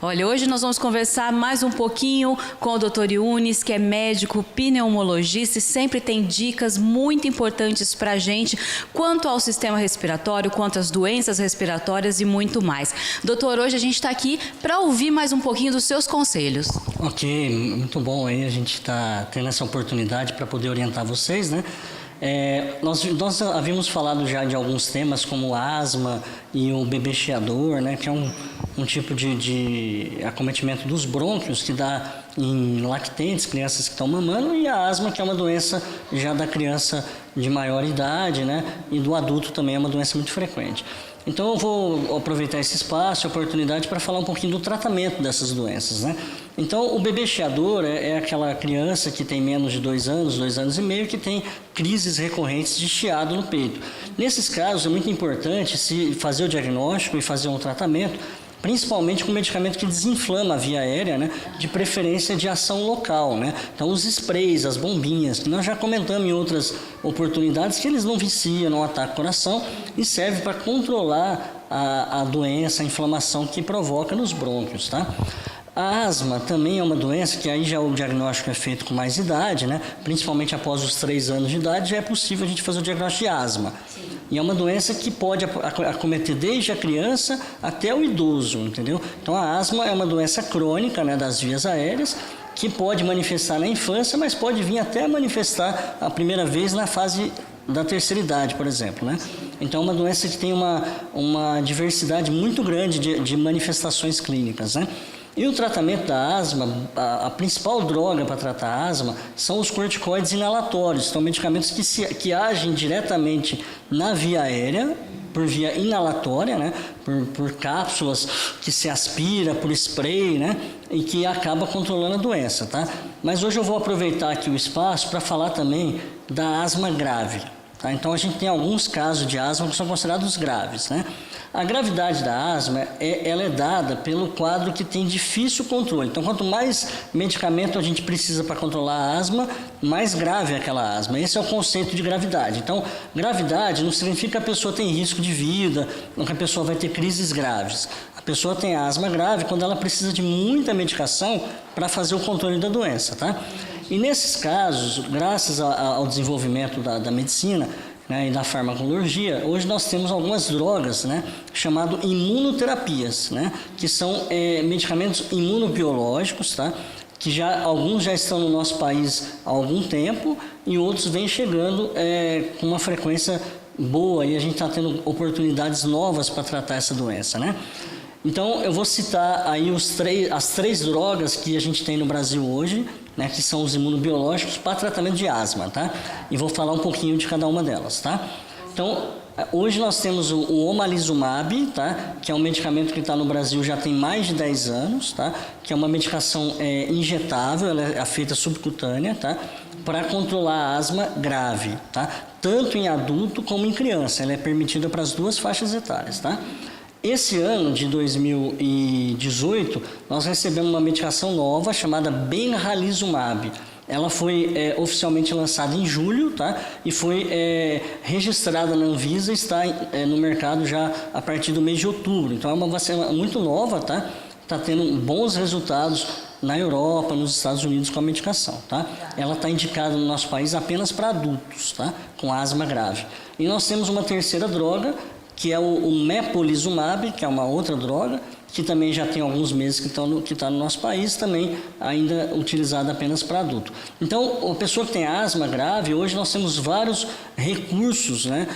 Olha, hoje nós vamos conversar mais um pouquinho com o Dr. Yunis, que é médico pneumologista e sempre tem dicas muito importantes para a gente quanto ao sistema respiratório, quanto às doenças respiratórias e muito mais. Doutor, hoje a gente está aqui para ouvir mais um pouquinho dos seus conselhos. Ok, muito bom aí a gente está tendo essa oportunidade para poder orientar vocês, né? Nós havíamos falado já de alguns temas como asma e o bebê chiador, né? Que é um tipo de acometimento dos brônquios que dá em lactentes, crianças que estão mamando, e a asma, que é uma doença já da criança de maior idade, né? E do adulto também é uma doença muito frequente. Então eu vou aproveitar esse espaço, a oportunidade para falar um pouquinho do tratamento dessas doenças, né? Então o bebê chiador é aquela criança que tem menos de 2 anos e meio, que tem crises recorrentes de chiado no peito. Nesses casos é muito importante se fazer o diagnóstico e fazer um tratamento, principalmente com medicamento que desinflama a via aérea, né? De preferência de ação local, né? Então os sprays, as bombinhas, que nós já comentamos em outras oportunidades, que eles não viciam, não atacam o coração e servem para controlar a doença, a inflamação que provoca nos brônquios, tá? A asma também é uma doença que aí já o diagnóstico é feito com mais idade, né? Principalmente após os 3 anos de idade, já é possível a gente fazer o diagnóstico de asma. Sim. E é uma doença que pode acometer desde a criança até o idoso, entendeu? Então a asma é uma doença crônica, né, das vias aéreas, que pode manifestar na infância, mas pode vir até manifestar a primeira vez na fase da terceira idade, por exemplo, né? Então é uma doença que tem uma diversidade muito grande de manifestações clínicas, né? E o tratamento da asma, a principal droga para tratar a asma são os corticoides inalatórios. São medicamentos que agem diretamente na via aérea, por via inalatória, né? Por cápsulas que se aspira, por spray, né? E que acaba controlando a doença, tá? Mas hoje eu vou aproveitar aqui o espaço para falar também da asma grave. Tá? Então a gente tem alguns casos de asma que são considerados graves, né? A gravidade da asma ela é dada pelo quadro que tem difícil controle. Então, quanto mais medicamento a gente precisa para controlar a asma, mais grave é aquela asma. Esse é o conceito de gravidade. Então, gravidade não significa que a pessoa tem risco de vida, ou que a pessoa vai ter crises graves. A pessoa tem asma grave quando ela precisa de muita medicação para fazer o controle da doença, tá? E nesses casos, graças ao desenvolvimento da medicina, né, e da farmacologia, hoje nós temos algumas drogas, né, chamadas imunoterapias, né, que são medicamentos imunobiológicos, tá, que alguns já estão no nosso país há algum tempo e outros vêm chegando com uma frequência boa, e a gente está tendo oportunidades novas para tratar essa doença, né? Então eu vou citar aí as 3 drogas que a gente tem no Brasil hoje, né, que são os imunobiológicos para tratamento de asma, tá? E vou falar um pouquinho de cada uma delas, tá? Então, hoje nós temos o omalizumab, tá? Que é um medicamento que está no Brasil já tem mais de 10 anos, tá? Que é uma medicação injetável, ela é feita subcutânea, tá? Para controlar a asma grave, tá? Tanto em adulto como em criança, ela é permitida para as 2 faixas etárias, tá? Esse ano de 2018, nós recebemos uma medicação nova chamada benralizumab. Ela foi oficialmente lançada em julho, tá? E foi registrada na Anvisa e está no mercado já a partir do mês de outubro. Então é uma vacina muito nova, tá? Está tendo bons resultados na Europa, nos Estados Unidos com a medicação, tá? Ela está indicada no nosso país apenas para adultos, tá? Com asma grave. E nós temos uma terceira droga, que é o mepolizumab, que é uma outra droga, que também já tem alguns meses que está no nosso país, também ainda utilizada apenas para adulto. Então, a pessoa que tem asma grave, hoje nós temos vários recursos, né,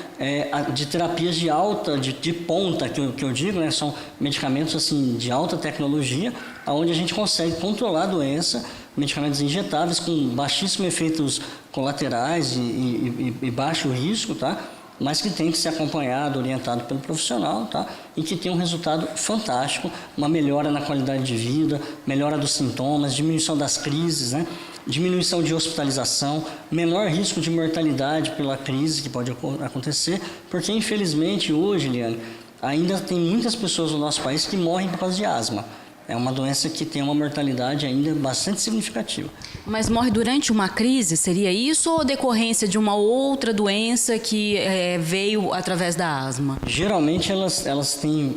de terapias de alta, de ponta, que eu digo, né, são medicamentos assim, de alta tecnologia, onde a gente consegue controlar a doença, medicamentos injetáveis com baixíssimos efeitos colaterais e baixo risco, tá? Mas que tem que ser acompanhado, orientado pelo profissional, tá? E que tem um resultado fantástico, uma melhora na qualidade de vida, melhora dos sintomas, diminuição das crises, né? Diminuição de hospitalização, menor risco de mortalidade pela crise que pode acontecer, porque infelizmente hoje, Liane, ainda tem muitas pessoas no nosso país que morrem por causa de asma. É uma doença que tem uma mortalidade ainda bastante significativa. Mas morre durante uma crise, seria isso? Ou decorrência de uma outra doença que veio através da asma? Geralmente elas têm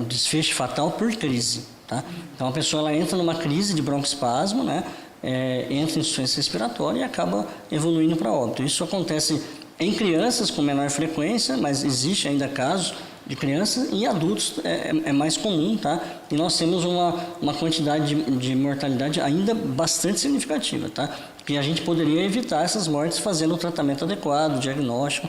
desfecho fatal por crise. tá? Então a pessoa ela entra numa crise de broncoespasmo, né? Entra em insuficiência respiratória e acaba evoluindo para óbito. Isso acontece em crianças com menor frequência, mas existe ainda casos de crianças, e adultos é mais comum, tá? E nós temos uma quantidade de mortalidade ainda bastante significativa, tá? Que a gente poderia evitar essas mortes fazendo o tratamento adequado, o diagnóstico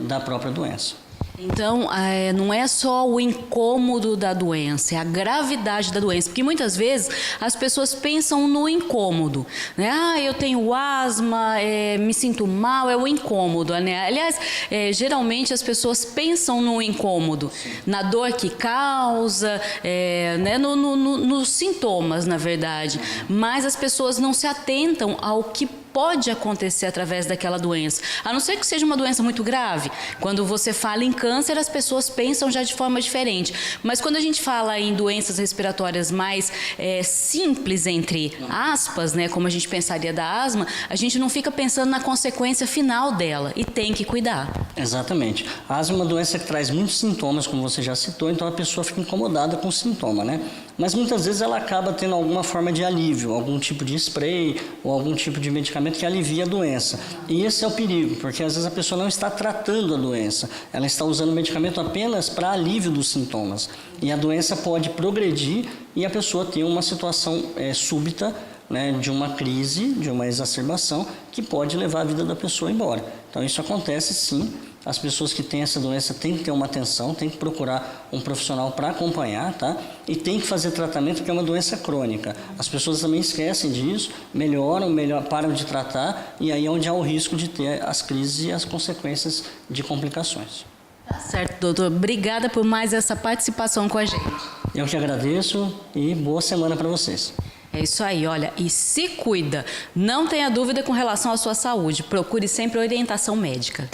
da própria doença. Então, não é só o incômodo da doença, é a gravidade da doença. Porque muitas vezes as pessoas pensam no incômodo, né? Ah, eu tenho asma, me sinto mal, é o incômodo, né? Aliás, geralmente as pessoas pensam no incômodo, na dor que causa, né? Nos sintomas, na verdade. Mas as pessoas não se atentam ao que pode acontecer através daquela doença, a não ser que seja uma doença muito grave. Quando você fala em câncer, as pessoas pensam já de forma diferente, mas quando a gente fala em doenças respiratórias mais simples, entre aspas, né, como a gente pensaria da asma, a gente não fica pensando na consequência final dela, e tem que cuidar. Exatamente. A asma é uma doença que traz muitos sintomas, como você já citou, então a pessoa fica incomodada com o sintoma, né? Mas muitas vezes ela acaba tendo alguma forma de alívio, algum tipo de spray ou algum tipo de medicamento que alivia a doença. E esse é o perigo, porque às vezes a pessoa não está tratando a doença, ela está usando o medicamento apenas para alívio dos sintomas. E a doença pode progredir e a pessoa ter uma situação súbita, né, de uma crise, de uma exacerbação, que pode levar a vida da pessoa embora. Então isso acontece sim. As pessoas que têm essa doença têm que ter uma atenção, têm que procurar um profissional para acompanhar, tá? E tem que fazer tratamento, porque é uma doença crônica. As pessoas também esquecem disso, melhoram, param de tratar, e aí é onde há o risco de ter as crises e as consequências de complicações. Tá certo, doutor. Obrigada por mais essa participação com a gente. Eu que agradeço e boa semana para vocês. É isso aí, olha, e se cuida. Não tenha dúvida com relação à sua saúde. Procure sempre orientação médica.